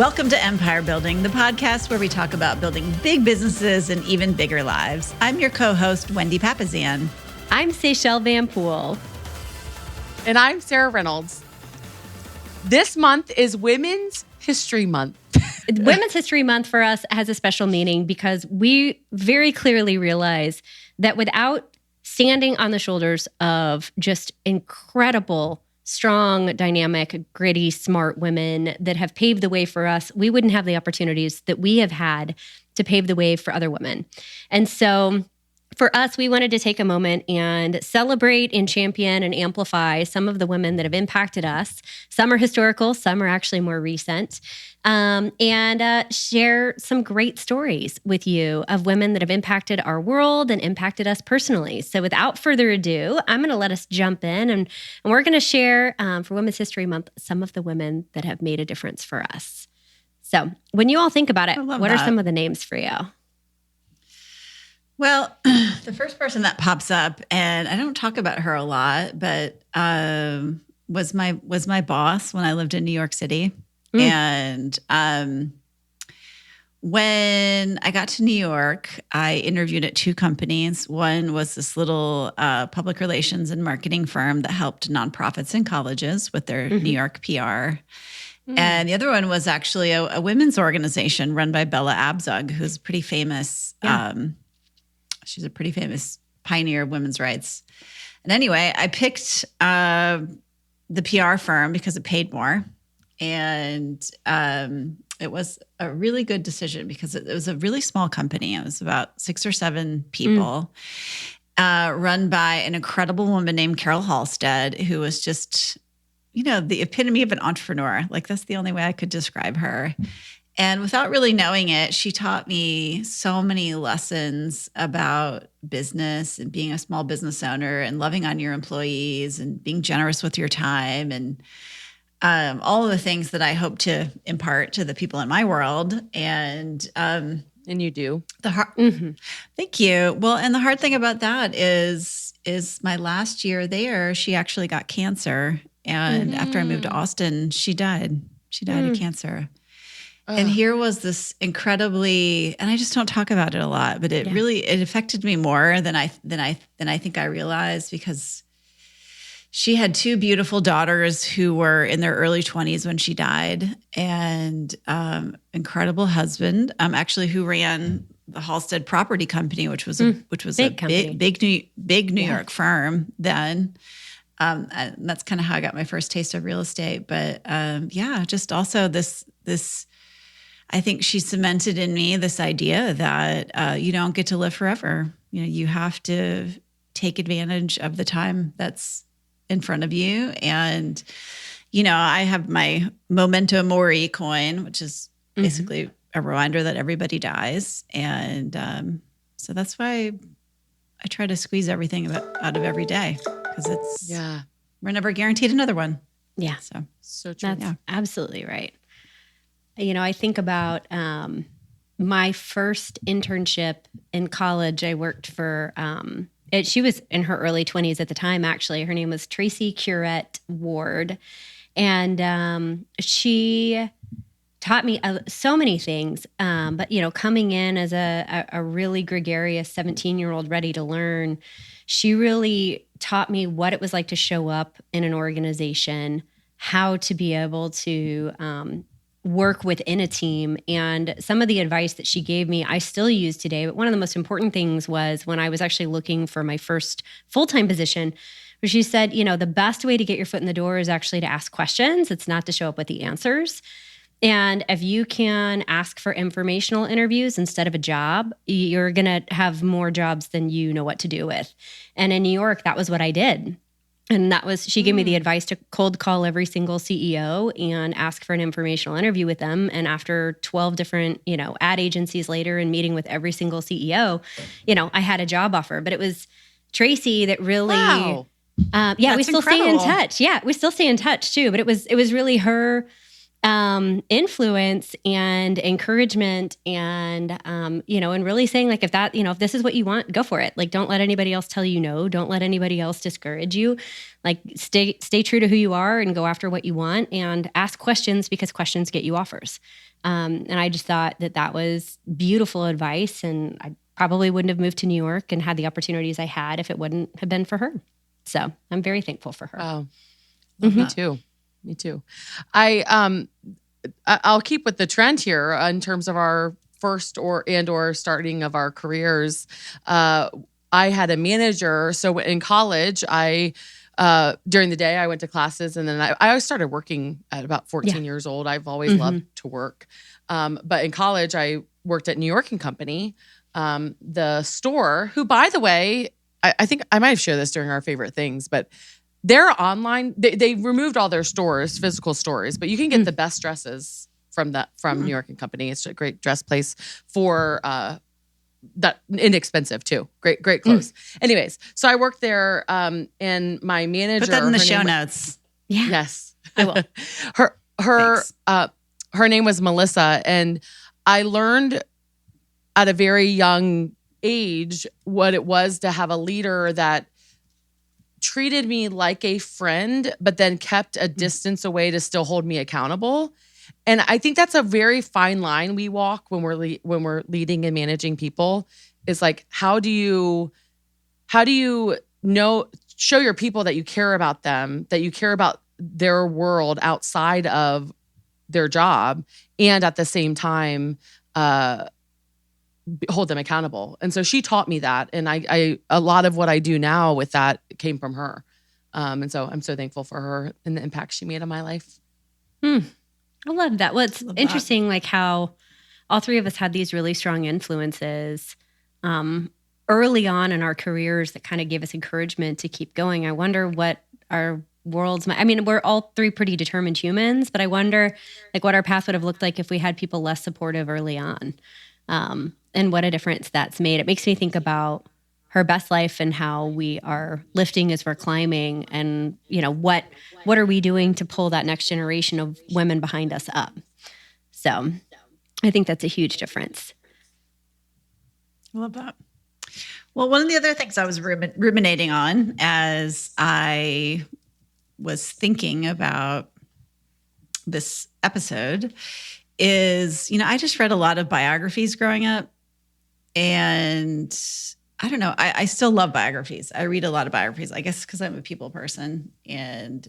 Welcome to Empire Building, the podcast where we talk about building big businesses and even bigger lives. I'm your co-host, Wendy Papazan. I'm Seychelle Van Poole. And I'm Sarah Reynolds. This month is Women's History Month. Women's History Month for us has a special meaning because we very clearly realize that without standing on the shoulders of just incredible, strong, dynamic, gritty, smart women that have paved the way for us, we wouldn't have the opportunities that we have had to pave the way for other women. And so for us, we wanted to take a moment and celebrate and champion and amplify some of the women that have impacted us. Some are historical, some are actually more recent, and share some great stories with you of women that have impacted our world and impacted us personally. So without further ado, I'm going to let us jump in and we're going to share for Women's History Month some of the women that have made a difference for us. So when you all think about it, what are some of the names for you? Well, the first person that pops up, and I don't talk about her a lot, but was my boss when I lived in New York City. And when I got to New York, I interviewed at two companies. One was this little public relations and marketing firm that helped nonprofits and colleges with their New York PR. And the other one was actually a women's organization run by Bella Abzug, who's pretty famous. Yeah. She's a pretty famous pioneer of women's rights. And anyway, I picked the PR firm because it paid more. And it was a really good decision because it was a really small company. It was about 6 or 7 people, run by an incredible woman named Carol Halstead, who was just, the epitome of an entrepreneur. Like, that's the only way I could describe her. And without really knowing it, she taught me so many lessons about business and being a small business owner and loving on your employees and being generous with your time and all of the things that I hope to impart to the people in my world. And you do. Thank you. Well, and the hard thing about that is my last year there, she actually got cancer. And after I moved to Austin, she died. She died of cancer. And here was this incredibly, and I just don't talk about it a lot, but it affected me more than I think I realized, because she had 2 beautiful daughters who were in their early 20s when she died, and incredible husband, actually, who ran the Halstead Property Company, which was a big New York firm then. And that's kind of how I got my first taste of real estate. But just also this. I think she cemented in me this idea that you don't get to live forever. You have to take advantage of the time that's in front of you. And, I have my memento mori coin, which is basically a reminder that everybody dies. And so that's why I try to squeeze everything out of every day, because we're never guaranteed another one. Yeah. So true. That's absolutely right. I think about my first internship in college. I worked for, she was in her early 20s at the time, actually. Her name was Tracy Curette Ward. And she taught me so many things. But, coming in as a really gregarious 17-year-old ready to learn, she really taught me what it was like to show up in an organization, how to be able to work within a team. And some of the advice that she gave me, I still use today. But one of the most important things was when I was actually looking for my first full-time position, where she said, the best way to get your foot in the door is actually to ask questions. It's not to show up with the answers. And if you can ask for informational interviews instead of a job, you're going to have more jobs than you know what to do with. And in New York, that was what I did. And she gave me the advice to cold call every single CEO and ask for an informational interview with them. And after 12 different, ad agencies later and meeting with every single CEO, I had a job offer. But it was Tracy that really, Wow. we still stay in touch. Yeah, we still stay in touch too. But it was really her influence and encouragement and, and really saying like, if this is what you want, go for it. Like, don't let anybody else tell you no. Don't let anybody else discourage you. Like stay true to who you are and go after what you want and ask questions because questions get you offers. And I just thought that was beautiful advice. And I probably wouldn't have moved to New York and had the opportunities I had if it wouldn't have been for her. So I'm very thankful for her. Oh, me too. Me too. I'll keep with the trend here in terms of our first or starting of our careers. I had a manager. So in college, during the day, I went to classes and then I started working at about 14 years old. I've always loved to work. But in college, I worked at New York and Company, the store, who, by the way, I think I might have shared this during our favorite things, but they're online. They removed all their stores, physical stores, but you can get the best dresses from New York and Company. It's a great dress place for that inexpensive too. Great clothes. Anyways, so I worked there, and my manager put that in the show notes. Yeah. Yes, I will. Her name was Melissa, and I learned at a very young age what it was to have a leader that treated me like a friend, but then kept a distance away to still hold me accountable. And I think that's a very fine line we walk when we're leading and managing people. Is like, how do you show your people that you care about them, that you care about their world outside of their job, and at the same time hold them accountable. And so she taught me that. And I a lot of what I do now with that came from her. And so I'm so thankful for her and the impact she made on my life. I love that. Well, it's interesting, like how all three of us had these really strong influences early on in our careers that kind of gave us encouragement to keep going. I wonder what our worlds might, I mean, we're all three pretty determined humans, but I wonder like what our path would have looked like if we had people less supportive early on. And what a difference that's made. It makes me think about her best life and how we are lifting as we're climbing, and what are we doing to pull that next generation of women behind us up. So I think that's a huge difference. I love that. Well, one of the other things I was ruminating on as I was thinking about this episode is, I just read a lot of biographies growing up. And I don't know, I still love biographies. I read a lot of biographies, I guess because I'm a people person. And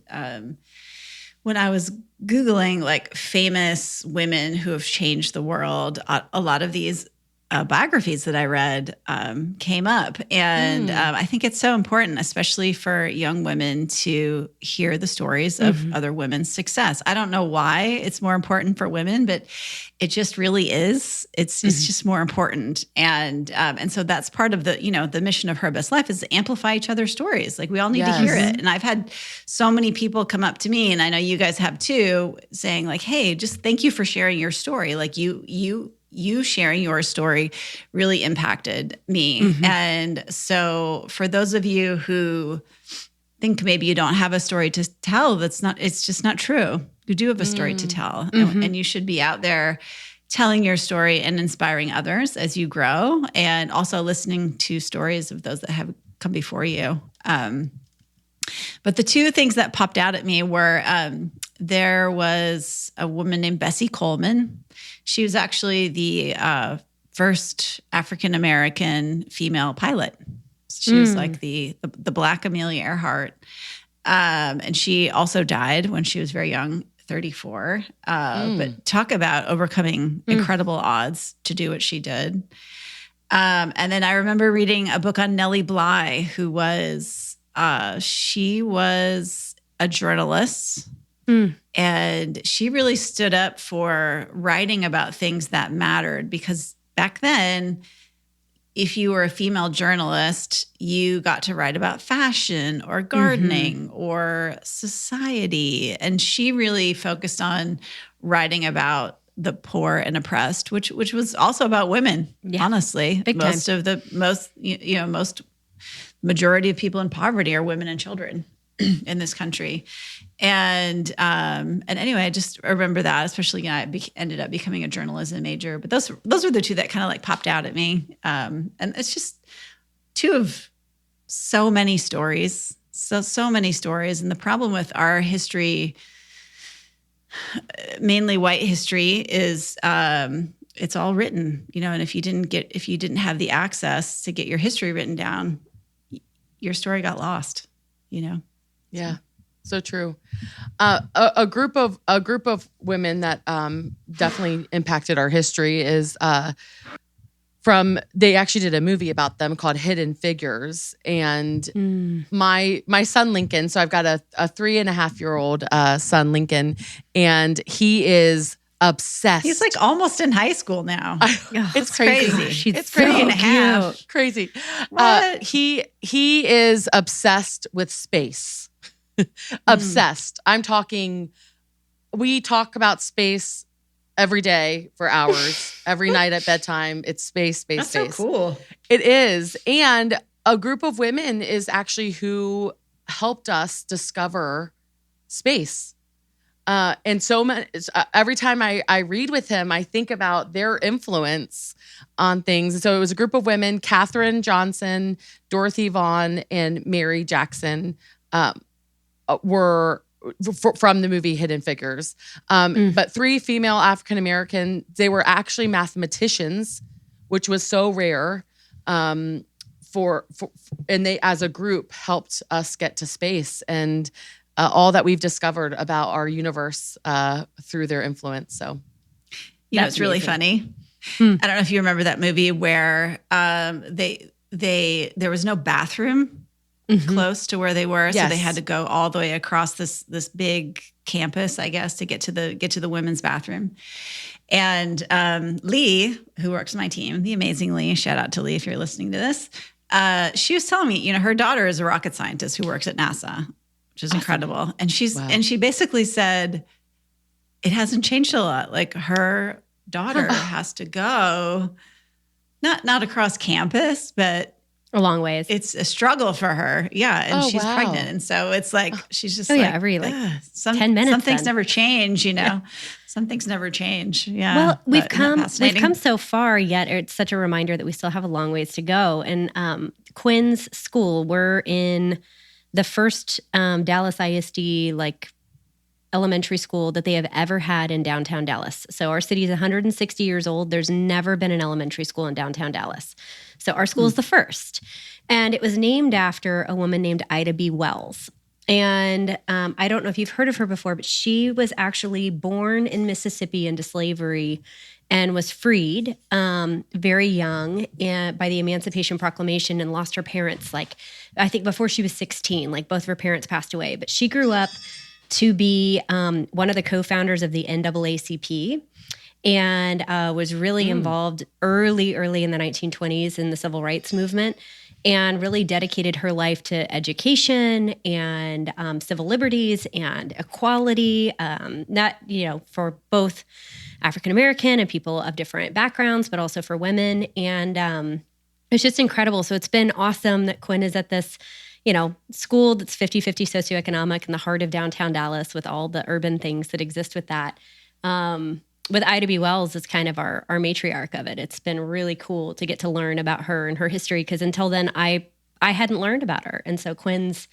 when I was Googling like famous women who have changed the world, a lot of these biographies that I read came up. And I think it's so important, especially for young women, to hear the stories of other women's success. I don't know why it's more important for women, but it just really is. It's just more important. And so that's part of the, the mission of Her Best Life is to amplify each other's stories. Like we all need to hear it. And I've had so many people come up to me, and I know you guys have too, saying like, hey, just thank you for sharing your story. Like you sharing your story really impacted me. And so for those of you who think maybe you don't have a story to tell, it's just not true. You do have a story to tell, and you should be out there telling your story and inspiring others as you grow, and also listening to stories of those that have come before you. But the two things that popped out at me were there was a woman named Bessie Coleman. She was actually the first African-American female pilot. She was like the Black Amelia Earhart. And she also died when she was very young, 34. But talk about overcoming incredible odds to do what she did. And then I remember reading a book on Nellie Bly, who was, she was a journalist. And she really stood up for writing about things that mattered, because back then, if you were a female journalist, you got to write about fashion or gardening or society. And she really focused on writing about the poor and oppressed, which was also about women, honestly. Big most time. of the most majority of people in poverty are women and children. in this country. And anyway, I just remember that, especially, I ended up becoming a journalism major, but those were the two that kind of like popped out at me. And it's just two of so many stories, so many stories. And the problem with our history, mainly white history, is it's all written, and if you didn't have the access to get your history written down, your story got lost, Yeah. So true. A group of women that definitely impacted our history is they actually did a movie about them called Hidden Figures. And my son Lincoln, so I've got a 3.5-year-old son Lincoln, and he is obsessed. He's like almost in high school now. It's crazy. She's it's 3.5. Crazy. What? He is obsessed with space. Obsessed. I'm talking, we talk about space every day for hours, every night at bedtime. It's space. That's so cool. It is. And a group of women is actually who helped us discover space. And so every time I read with him, I think about their influence on things. So it was a group of women: Katherine Johnson, Dorothy Vaughan, and Mary Jackson were from the movie Hidden Figures. But 3 female African American. They were actually mathematicians, which was so rare. And they, as a group, helped us get to space and all that we've discovered about our universe through their influence. So, it's really funny. I don't know if you remember that movie where there was no bathroom close to where they were, Yes. so they had to go all the way across this big campus, I guess, to get to the women's bathroom. And Lee, who works my team, the amazing Lee, shout out to Lee if you're listening to this. She was telling me, her daughter is a rocket scientist who works at NASA, which is incredible. And she basically said it hasn't changed a lot. Like, her daughter has to go not across campus, but A long ways. it's a struggle for her. Yeah. And she's wow. pregnant. And so it's like, she's just every 10 minutes. Some things then. never change, Some things never change. Yeah. Well, we've But isn't that fascinating? come so far, yet it's such a reminder that we still have a long ways to go. And Quinn's school, we're in the first Dallas ISD elementary school that they have ever had in downtown Dallas. So our city is 160 years old. There's never been an elementary school in downtown Dallas. So our school is the first. And it was named after a woman named Ida B. Wells. And I don't know if you've heard of her before, but she was actually born in Mississippi into slavery and was freed very young by the Emancipation Proclamation, and lost her parents, I think before she was 16. Both of her parents passed away. But she grew up to be one of the co-founders of the NAACP, and was really involved early in the 1920s in the civil rights movement, and really dedicated her life to education and civil liberties and equality, for both African American and people of different backgrounds, but also for women. And it's just incredible. So it's been awesome that Quinn is at this school that's 50-50 socioeconomic in the heart of downtown Dallas, with all the urban things that exist with that. With Ida B. Wells as kind of our matriarch of it. It's been really cool to get to learn about her and her history, because until then I hadn't learned about her. And so Quinn's,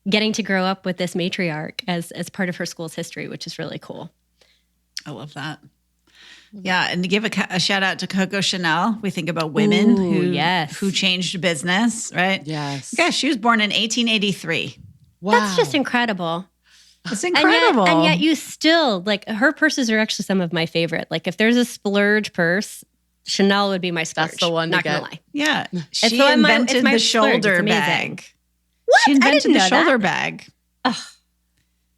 getting to grow up with this matriarch as part of her school's history, which is really cool. I love that. Yeah, and to give a shout out to Coco Chanel, we think about women who changed business, right? Yes. Yeah, she was born in 1883. Wow. That's just incredible. It's incredible. And yet you still, her purses are actually some of my favorite. If there's a splurge purse, Chanel would be my splurge. That's the one to Not get. gonna lie. Yeah, It's she my invented the splurge. shoulder It's amazing. bag. What? She I invented didn't the know shoulder that. bag. Ugh,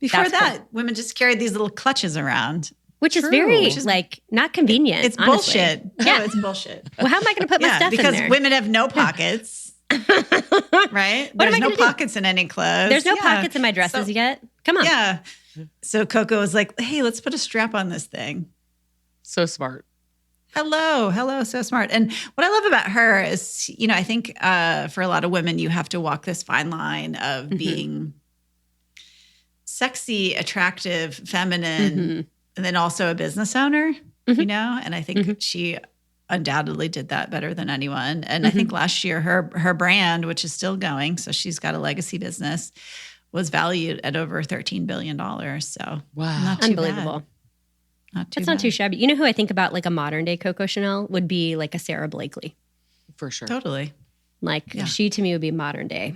Before that's that, women just carried these little clutches around. which is True. very, Which is- not convenient. It's honestly. bullshit. Yeah. No, it's bullshit. Well, how am I going to put my stuff in because there? women have no pockets, right? What am There's I no gonna do? pockets in any clothes. There's no Yeah. pockets in my dresses So- yet. Come on. Yeah. So Coco was like, hey, let's put a strap on this thing. So smart. Hello, so smart. And what I love about her is, I think for a lot of women, you have to walk this fine line of being sexy, attractive, feminine, and then also a business owner, you know? And I think she undoubtedly did that better than anyone. And I think last year her brand, which is still going, so she's got a legacy business, was valued at over $13 billion. So wow, not too unbelievable. Bad. Not too That's bad. not too shabby. You know who I think about like a modern day Coco Chanel would be like a Sarah Blakely. for sure. Totally. Like she to me would be modern day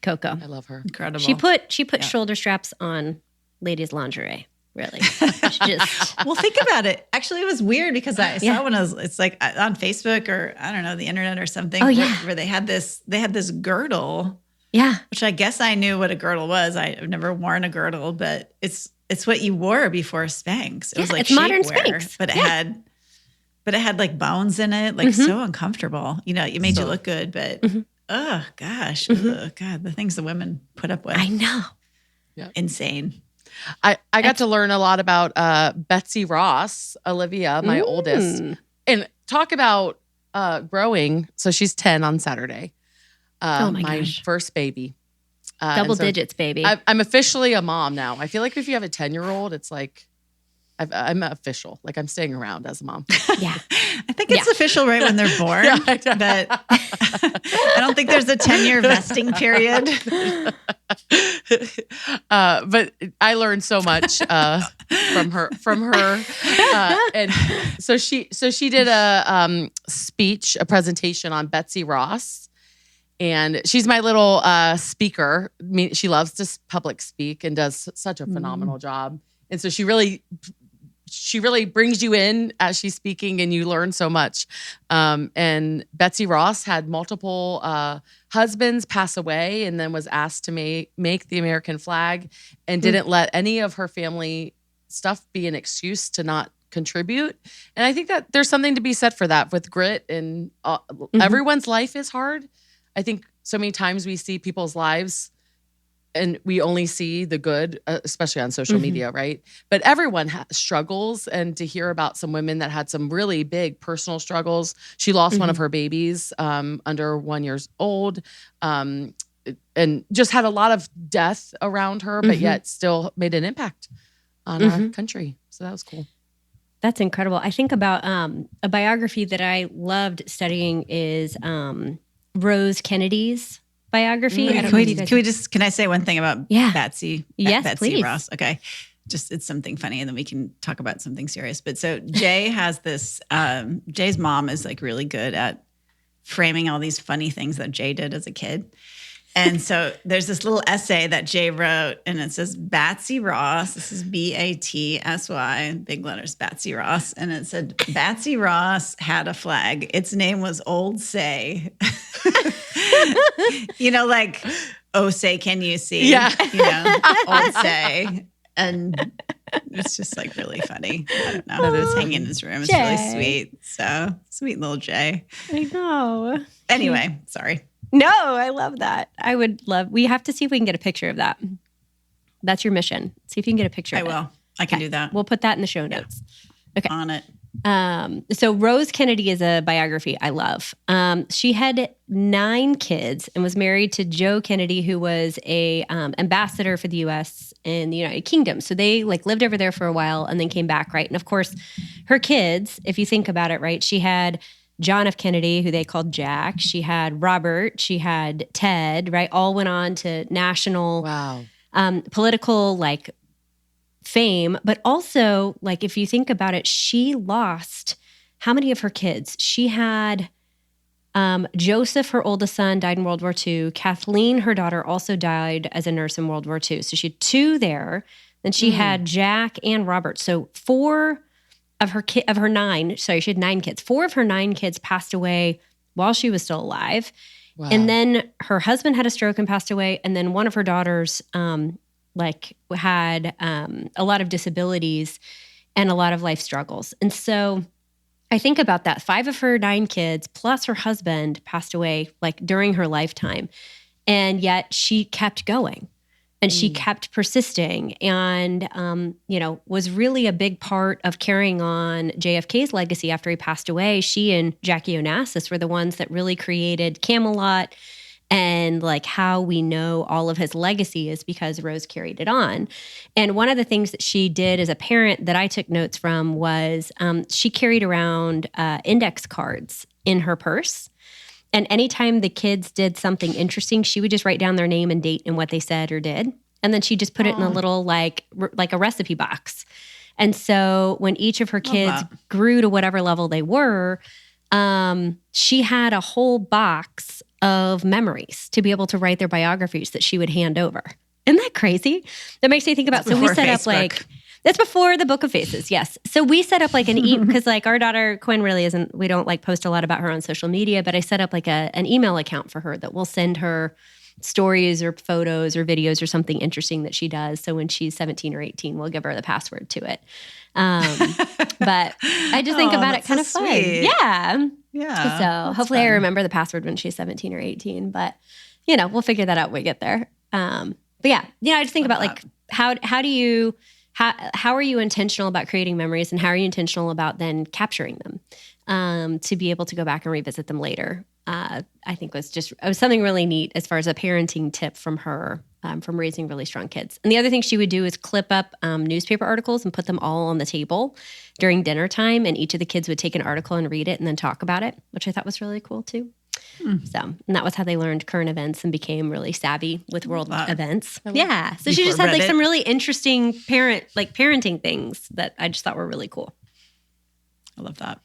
Coco. I love her. Incredible. She put shoulder straps on ladies' lingerie. Really. Just Well, think about it. Actually, it was weird because I saw when it's like on Facebook or I don't know, the internet or something where they had this girdle. Yeah. Which I guess I knew what a girdle was. I've never worn a girdle, but it's what you wore before Spanx. It was like it's modern shapewear, Spanx. but it had like bones in it, like so uncomfortable. You know, it made you look good, but oh gosh, God, the things the women put up with. I know. Insane. I got to learn a lot about Betsy Ross, Olivia, my oldest, and talk about growing. So she's 10 on Saturday. my gosh. First baby. Double digits, baby. I'm officially a mom now. I feel like if you have a 10-year-old, it's like I'm official. Like I'm staying around as a mom. Yeah. I think it's official right when they're born, but I don't think there's a 10-year vesting period. But I learned so much from her, and so she did a speech, a presentation on Betsy Ross, and she's my little speaker. I mean, she loves to public speak and does such a phenomenal job, and so she really brings you in as she's speaking, and you learn so much. And Betsy Ross had multiple husbands pass away, and then was asked to make the American flag, and didn't let any of her family stuff be an excuse to not contribute. And I think that there's something to be said for that, with grit, and everyone's life is hard. I think so many times we see people's lives and we only see the good, especially on social media, right? But everyone struggles, and to hear about some women that had some really big personal struggles. She lost one of her babies under 1 year old, and just had a lot of death around her, but yet still made an impact on our country. So that was cool. That's incredible. I think about a biography that I loved studying is Rose Kennedy's biography. Can I say one thing about Betsy? Yes, Betsy please. Ross. Okay. Just it's something funny, and then we can talk about something serious. But so Jay has this, Jay's mom is like really good at framing all these funny things that Jay did as a kid. And so there's this little essay that Jay wrote, and it says Batsy Ross. This is Batsy, big letters, Batsy Ross. And it said, Batsy Ross had a flag. Its name was Old Say. You know, like, oh, say, can you see? Yeah. You know, Old Say. And it's just like really funny. I don't know. It was hanging in his room. It's really sweet. So sweet little Jay. I know. Anyway, sorry. No, I love that. We have to see if we can get a picture of that. That's your mission. See if you can get a picture of it. I will. I can do that. We'll put that in the show notes. Okay. On it. So Rose Kennedy is a biography I love. She had 9 kids and was married to Joe Kennedy, who was a ambassador for the U.S. in the United Kingdom. So they like lived over there for a while and then came back, right? And of course, her kids, if you think about it, right? She had John F. Kennedy, who they called Jack. She had Robert. She had Ted, right? All went on to national political like fame. But also, like, if you think about it, she lost how many of her kids? She had Joseph, her oldest son, died in World War II. Kathleen, her daughter, also died as a nurse in World War II. So she had 2 there. Then she had Jack and Robert. So 4 of her 9, sorry, she had 9 kids. 4 of her 9 kids passed away while she was still alive. Wow. And then her husband had a stroke and passed away. And then one of her daughters had a lot of disabilities and a lot of life struggles. And so I think about that. 5 of her 9 kids plus her husband passed away like during her lifetime. And yet she kept going. And she kept persisting and, was really a big part of carrying on JFK's legacy after he passed away. She and Jackie Onassis were the ones that really created Camelot And like how we know all of his legacy is because Rose carried it on. And one of the things that she did as a parent that I took notes from was she carried around index cards in her purse. And anytime the kids did something interesting, she would just write down their name and date and what they said or did. And then she just put it in a little like a recipe box. And so when each of her kids grew to whatever level they were, she had a whole box of memories to be able to write their biographies that she would hand over. Isn't that crazy? That makes me think about, so we set up like, that's before the Book of Faces, yes. So we set up like because like our daughter, Quinn really isn't, we don't like post a lot about her on social media, but I set up like an email account for her that will send her stories or photos or videos or something interesting that she does. So when she's 17 or 18, we'll give her the password to it. But I just think about it kind of fun. Sweet. Yeah. Yeah. So hopefully I remember the password when she's 17 or 18, but we'll figure that out when we get there. But yeah, I just think about like, how are you intentional about creating memories, and how are you intentional about then capturing them to be able to go back and revisit them later? I think it was something really neat as far as a parenting tip from her, from raising really strong kids. And the other thing she would do is clip up newspaper articles and put them all on the table during dinner time. And each of the kids would take an article and read it and then talk about it, which I thought was really cool too. So, and that was how they learned current events and became really savvy with world events. Yeah. So she just had like some really interesting parenting things that I just thought were really cool. I love that.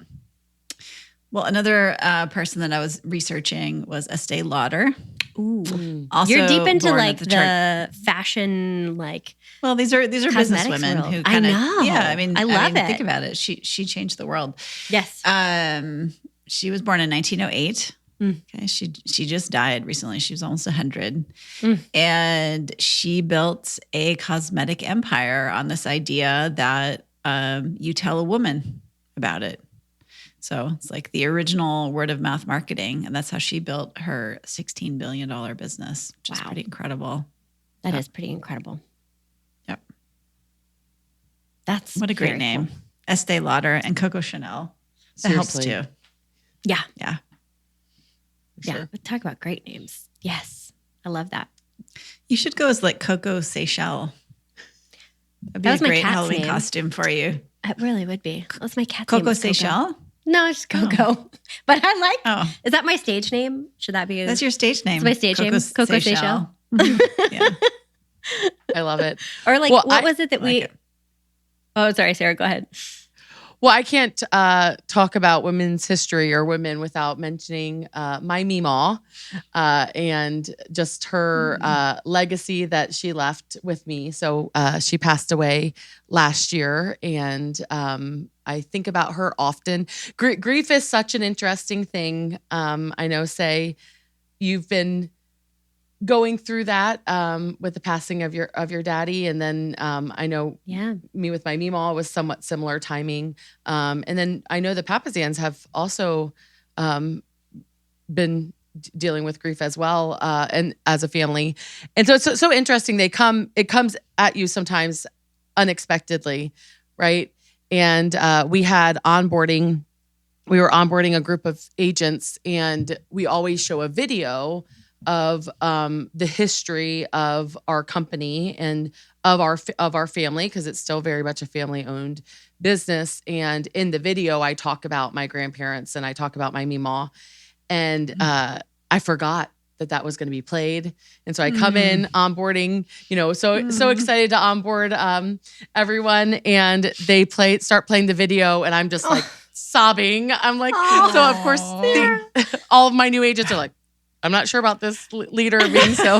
Well, another person that I was researching was Estee Lauder. Ooh. Also, you're deep into like the fashion, like. Well, these are business women who kind of. Yeah, I love it. Think about it. She changed the world. Yes. She was born in 1908. Okay, she just died recently. She was almost 100, and she built a cosmetic empire on this idea that you tell a woman about it. So it's like the original word of mouth marketing, and that's how she built her $16 billion business, which is pretty incredible. That is pretty incredible. Yep. That's what a great name, cool. Estee Lauder and Coco Chanel. That helps too. Yeah. Yeah. Yeah, sure. Talk about great names. Yes, I love that. You should go as like Coco Seychelles. That'd be a great Halloween costume for you. It really would be. That's my cat's name. Coco Seychelles? No, it's Coco. But I like. Oh. Is that my stage name? Should that be? That's your stage name. It's my stage name. Coco Seychelles. Yeah. I love it. Or like, what was it that we? Oh, sorry, Sarah. Go ahead. Well, I can't talk about women's history or women without mentioning my Meemaw and just her legacy that she left with me. So she passed away last year, and I think about her often. Grief is such an interesting thing. I know, Say, you've been going through that with the passing of your daddy, and then I know me with my Meemaw was somewhat similar timing, and then I know the Papazans have also been dealing with grief as well, and as a family, and so it's so interesting. It comes at you sometimes unexpectedly, right? And we had onboarding. We were onboarding a group of agents, and we always show a video of the history of our company and of our family, because it's still very much a family-owned business. And in the video, I talk about my grandparents and I talk about my Meemaw, and I forgot that was going to be played. And so I come in onboarding, so excited to onboard everyone, and they start playing the video, and I'm just like sobbing. I'm like, so of course all of my new agents are like, I'm not sure about this leader being so,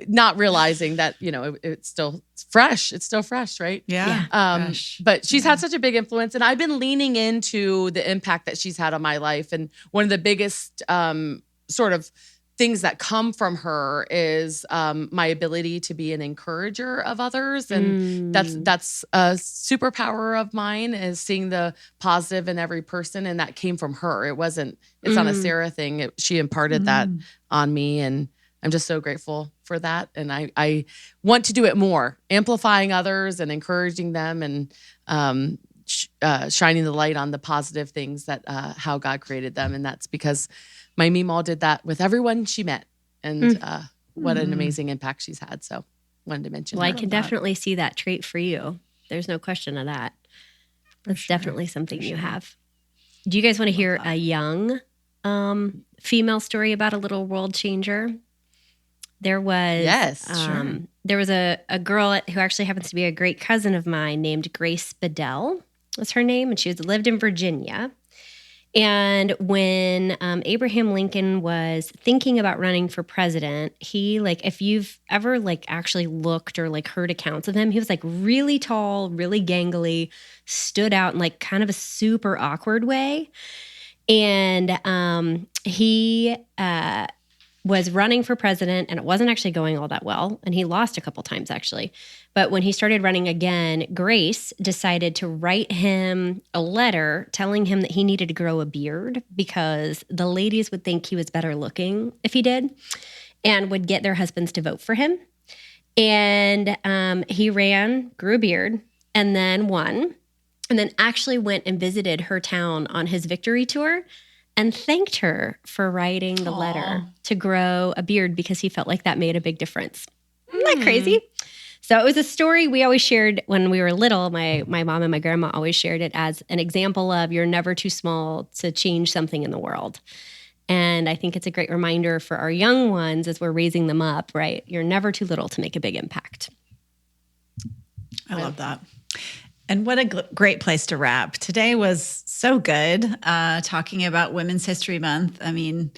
not realizing that, it's still fresh. It's still fresh, right? Yeah. But she's had such a big influence, and I've been leaning into the impact that she's had on my life. And one of the biggest sort of things that come from her is my ability to be an encourager of others. And that's a superpower of mine, is seeing the positive in every person. And that came from her. It's not a Sarah thing. She imparted that on me. And I'm just so grateful for that. And I want to do it more, amplifying others and encouraging them, and shining the light on the positive things that how God created them. And that's because my Meemaw did that with everyone she met. And what an amazing impact she's had. So wanted to mention Well, I her. can definitely see that trait for you. There's no question of that. That's definitely something you have. Do you guys want to hear a young female story about a little world changer? There was there was a girl who actually happens to be a great cousin of mine named Grace Bedell was her name, and she lived in Virginia. And when Abraham Lincoln was thinking about running for president, he if you've ever actually looked or heard accounts of him, he was really tall, really gangly, stood out in kind of a super awkward way. And he was running for president, and it wasn't actually going all that well. And he lost a couple times, actually. But when he started running again, Grace decided to write him a letter telling him that he needed to grow a beard because the ladies would think he was better looking if he did and would get their husbands to vote for him. And he ran, grew a beard, and then won, and then actually went and visited her town on his victory tour and thanked her for writing the letter to grow a beard because he felt like that made a big difference. Isn't that crazy? So it was a story we always shared when we were little. My mom and my grandma always shared it as an example of you're never too small to change something in the world. And I think it's a great reminder for our young ones as we're raising them up, right? You're never too little to make a big impact. I love that. And what a great place to wrap. Today was so good, talking about Women's History Month. I mean,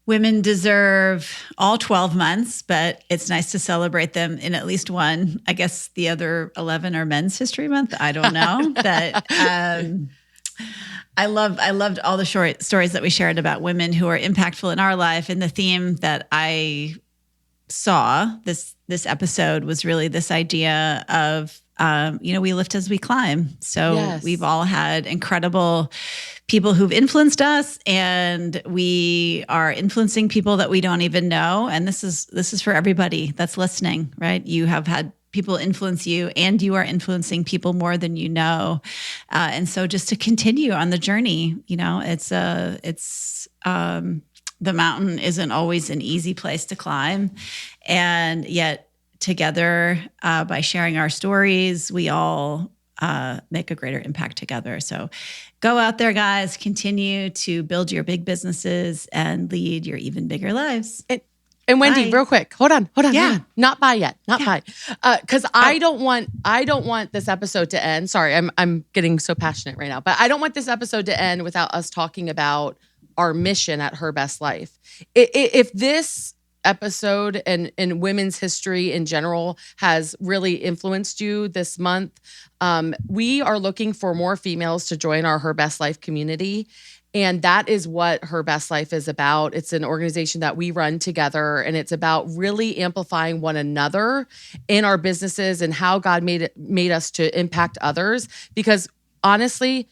women deserve all 12 months, but it's nice to celebrate them in at least one. I guess the other 11 are Men's History Month. I don't know. But I loved all the short stories that we shared about women who are impactful in our life. And the theme that I saw this episode was really this idea of we lift as we climb. So we've all had incredible people who've influenced us, and we are influencing people that we don't even know. And this is for everybody that's listening, right? You have had people influence you, and you are influencing people more than you know. And so just to continue on the journey, the mountain isn't always an easy place to climb, and yet together, by sharing our stories, we all make a greater impact together. So go out there, guys, continue to build your big businesses and lead your even bigger lives. And Wendy, real quick, hold on. Not bye yet, bye. Because I don't want this episode to end. Sorry, I'm getting so passionate right now, but I don't want this episode to end without us talking about our mission at Her Best Life. If this episode and women's history in general has really influenced you this month, we are looking for more females to join our Her Best Life community. And that is what Her Best Life is about. It's an organization that we run together, and it's about really amplifying one another in our businesses and how God made us to impact others. Because honestly,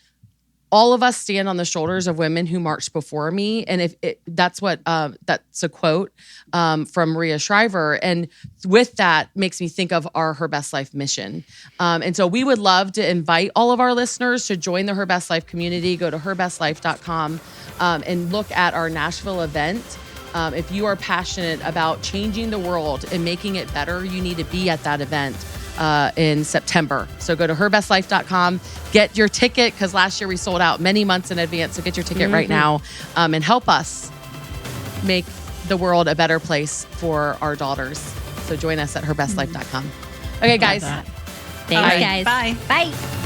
all of us stand on the shoulders of women who marched before me. And that's a quote from Maria Shriver. And with that makes me think of our Her Best Life mission. And so we would love to invite all of our listeners to join the Her Best Life community. Go to herbestlife.com and look at our Nashville event. If you are passionate about changing the world and making it better, you need to be at that event in September. So go to herbestlife.com, get your ticket, because last year we sold out many months in advance. So get your ticket right now and help us make the world a better place for our daughters. So join us at herbestlife.com. Okay, guys. Thanks, guys. Bye. Bye.